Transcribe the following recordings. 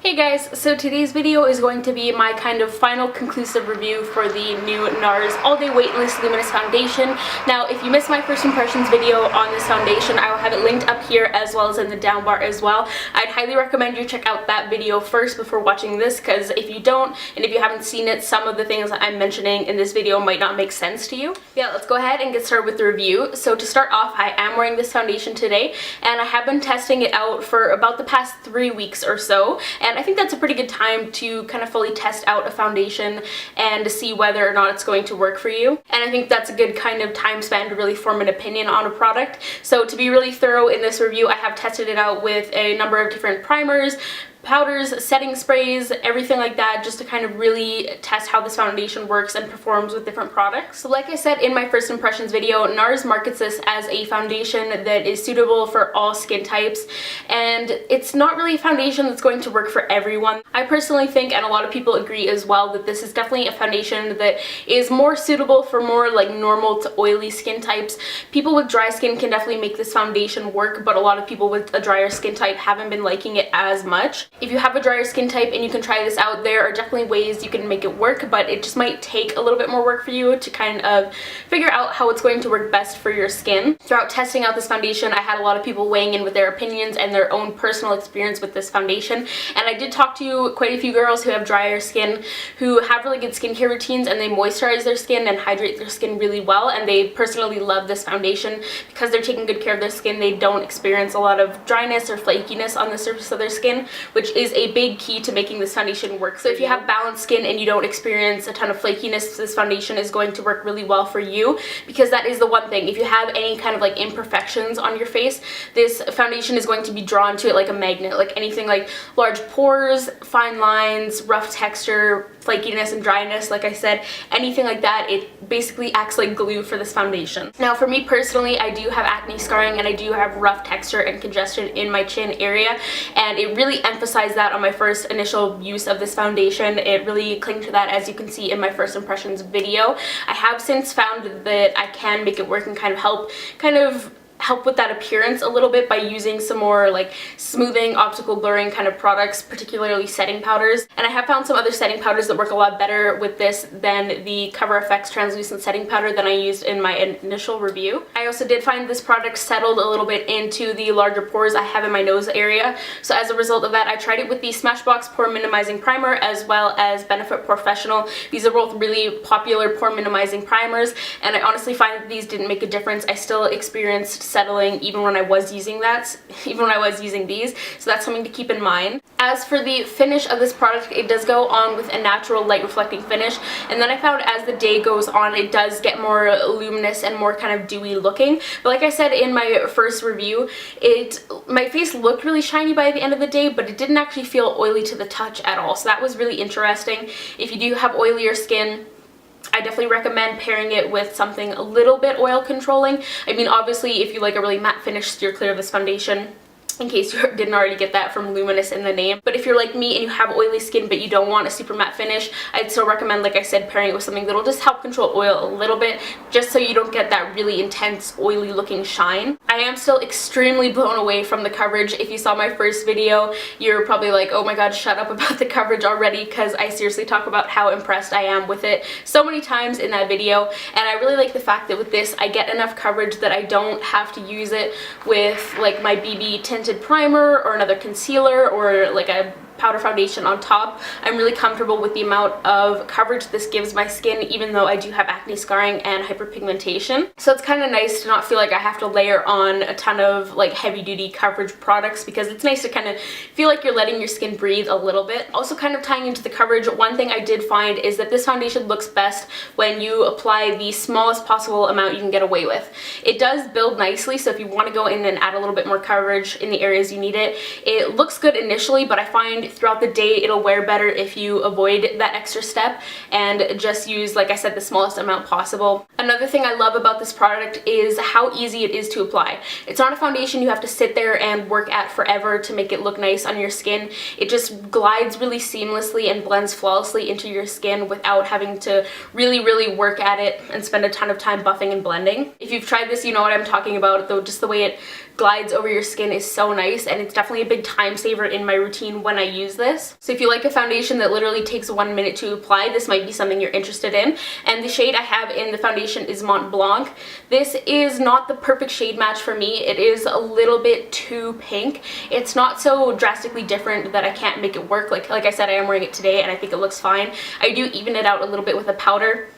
Hey guys, so today's video is going to be my kind of final conclusive review for the new NARS All Day Weightless Luminous Foundation. Now, if you missed my first impressions video on this foundation, I will have it linked up here as well as in the down bar as well. I'd highly recommend you check out that video first before watching this, because if you don't, and if you haven't seen it, some of the things that I'm mentioning in this video might not make sense to you. Yeah, let's go ahead and get started with the review. So to start off, I am wearing this foundation today, and I have been testing it out for about the past 3 weeks or so, and I think that's a pretty good time to kind of fully test out a foundation and to see whether or not it's going to work for you. And I think that's a good kind of time span to really form an opinion on a product. So to be really thorough in this review, I have tested it out with a number of different primers, powders, setting sprays, everything like that, just to kind of really test how this foundation works and performs with different products. So like I said in my first impressions video, NARS markets this as a foundation that is suitable for all skin types, and it's not really a foundation that's going to work for everyone. I personally think, and a lot of people agree as well, that this is definitely a foundation that is more suitable for more like normal to oily skin types. People with dry skin can definitely make this foundation work, but a lot of people with a drier skin type haven't been liking it as much. If you have a drier skin type and you can try this out, there are definitely ways you can make it work, but it just might take a little bit more work for you to kind of figure out how it's going to work best for your skin. Throughout testing out this foundation, I had a lot of people weighing in with their opinions and their own personal experience with this foundation, and I did talk to quite a few girls who have drier skin, who have really good skincare routines, and they moisturize their skin and hydrate their skin really well, and they personally love this foundation because they're taking good care of their skin. They don't experience a lot of dryness or flakiness on the surface of their skin, which is a big key to making this foundation work. So if you have balanced skin and you don't experience a ton of flakiness, this foundation is going to work really well for you, because that is the one thing. If you have any kind of like imperfections on your face, this foundation is going to be drawn to it like a magnet. Like anything like large pores, fine lines, rough texture, flakiness and dryness, like I said, anything like that, it basically acts like glue for this foundation. Now for me personally, I do have acne scarring and I do have rough texture and congestion in my chin area, and it really emphasized that on my first initial use of this foundation. It really clinged to that, as you can see in my first impressions video. I have since found that I can make it work and kind of help with that appearance a little bit by using some more like smoothing, optical blurring kind of products, particularly setting powders. And I have found some other setting powders that work a lot better with this than the Cover FX translucent setting powder that I used in my initial review. I also did find this product settled a little bit into the larger pores I have in my nose area. So as a result of that, I tried it with the Smashbox Pore Minimizing Primer as well as Benefit Professional. These are both really popular pore minimizing primers, and I honestly find that these didn't make a difference. I still experienced settling even when I was using these, so that's something to keep in mind. As for the finish of this product, it does go on with a natural light reflecting finish, and then I found as the day goes on it does get more luminous and more kind of dewy looking. But like I said in my first review, my face looked really shiny by the end of the day, but it didn't actually feel oily to the touch at all, so that was really interesting. If you do have oilier skin, I definitely recommend pairing it with something a little bit oil controlling. I mean, obviously, if you like a really matte finish, steer clear of this foundation, in case you didn't already get that from Luminous in the name. But if you're like me and you have oily skin but you don't want a super matte finish, I'd still recommend, like I said, pairing it with something that'll just help control oil a little bit, just so you don't get that really intense oily looking shine. I am still extremely blown away from the coverage. If you saw my first video, you're probably like, oh my god, shut up about the coverage already, because I seriously talk about how impressed I am with it so many times in that video. And I really like the fact that with this I get enough coverage that I don't have to use it with like my BB tinted primer or another concealer or like a powder foundation on top. I'm really comfortable with the amount of coverage this gives my skin, even though I do have acne scarring and hyperpigmentation. So it's kind of nice to not feel like I have to layer on a ton of like heavy duty coverage products, because it's nice to kind of feel like you're letting your skin breathe a little bit. Also, kind of tying into the coverage, one thing I did find is that this foundation looks best when you apply the smallest possible amount you can get away with. It does build nicely, so if you want to go in and add a little bit more coverage in the areas you need it, it looks good initially, but I find throughout the day it'll wear better if you avoid that extra step and just use, like I said, the smallest amount possible. Another thing I love about this product is how easy it is to apply. It's not a foundation you have to sit there and work at forever to make it look nice on your skin. It just glides really seamlessly and blends flawlessly into your skin without having to really work at it and spend a ton of time buffing and blending. If you've tried this, you know what I'm talking about, though. Just the way it glides over your skin is so nice, and it's definitely a big time saver in my routine when I use this. So if you like a foundation that literally takes 1 minute to apply, this might be something you're interested in. And the shade I have in the foundation is Mont Blanc. This is not the perfect shade match for me. It is a little bit too pink. It's not so drastically different that I can't make it work. Like I said, I am wearing it today and I think it looks fine. I do even it out a little bit with a powder.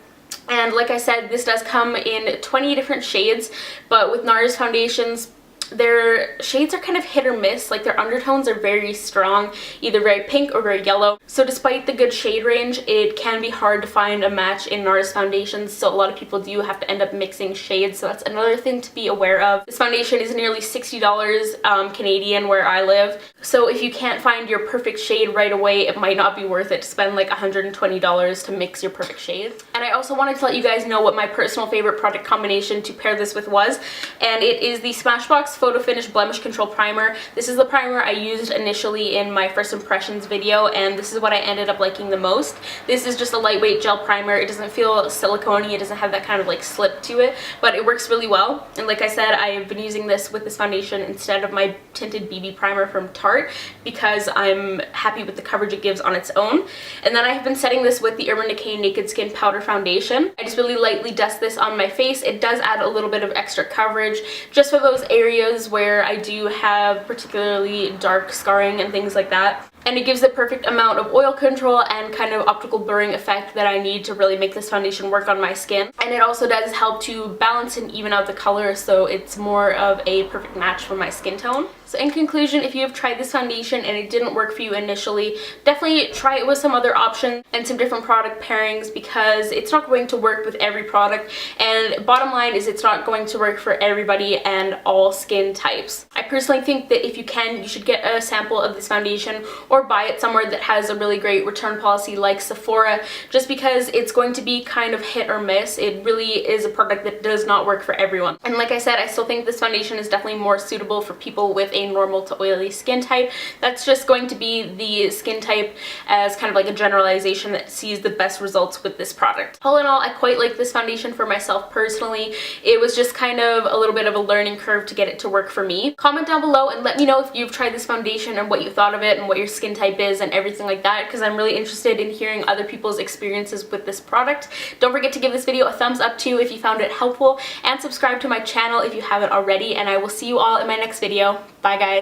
And like I said, this does come in 20 different shades, but with NARS foundations, their shades are kind of hit or miss. Like their undertones are very strong, either very pink or very yellow. So despite the good shade range, it can be hard to find a match in NARS foundations, so a lot of people do have to end up mixing shades, so that's another thing to be aware of. This foundation is nearly $60 Canadian where I live, so if you can't find your perfect shade right away, it might not be worth it to spend like $120 to mix your perfect shade. And I also wanted to let you guys know what my personal favorite product combination to pair this with was, and it is the Smashbox Photo Finish Blemish Control Primer. This is the primer I used initially in my first impressions video, and this is what I ended up liking the most. This is just a lightweight gel primer. It doesn't feel silicone-y, it doesn't have that kind of like slip to it, but it works really well. And like I said, I have been using this with this foundation instead of my tinted BB primer from Tarte because I'm happy with the coverage it gives on its own. And then I have been setting this with the Urban Decay Naked Skin Powder Foundation. I just really lightly dust this on my face. It does add a little bit of extra coverage just for those areas where I do have particularly dark scarring and things like that. And it gives the perfect amount of oil control and kind of optical blurring effect that I need to really make this foundation work on my skin. And it also does help to balance and even out the color, so it's more of a perfect match for my skin tone. So in conclusion, if you have tried this foundation and it didn't work for you initially, definitely try it with some other options and some different product pairings, because it's not going to work with every product, and bottom line is it's not going to work for everybody and all skin types. I personally think that if you can, you should get a sample of this foundation or buy it somewhere that has a really great return policy like Sephora, just because it's going to be kind of hit or miss. It really is a product that does not work for everyone. And like I said, I still think this foundation is definitely more suitable for people with a normal to oily skin type. That's just going to be the skin type as kind of like a generalization that sees the best results with this product. All in all, I quite like this foundation for myself personally. It was just kind of a little bit of a learning curve to get it to work for me. Comment down below and let me know if you've tried this foundation and what you thought of it and what your skin type is and everything like that, because I'm really interested in hearing other people's experiences with this product. Don't forget to give this video a thumbs up too if you found it helpful, and subscribe to my channel if you haven't already, and I will see you all in my next video. Bye guys.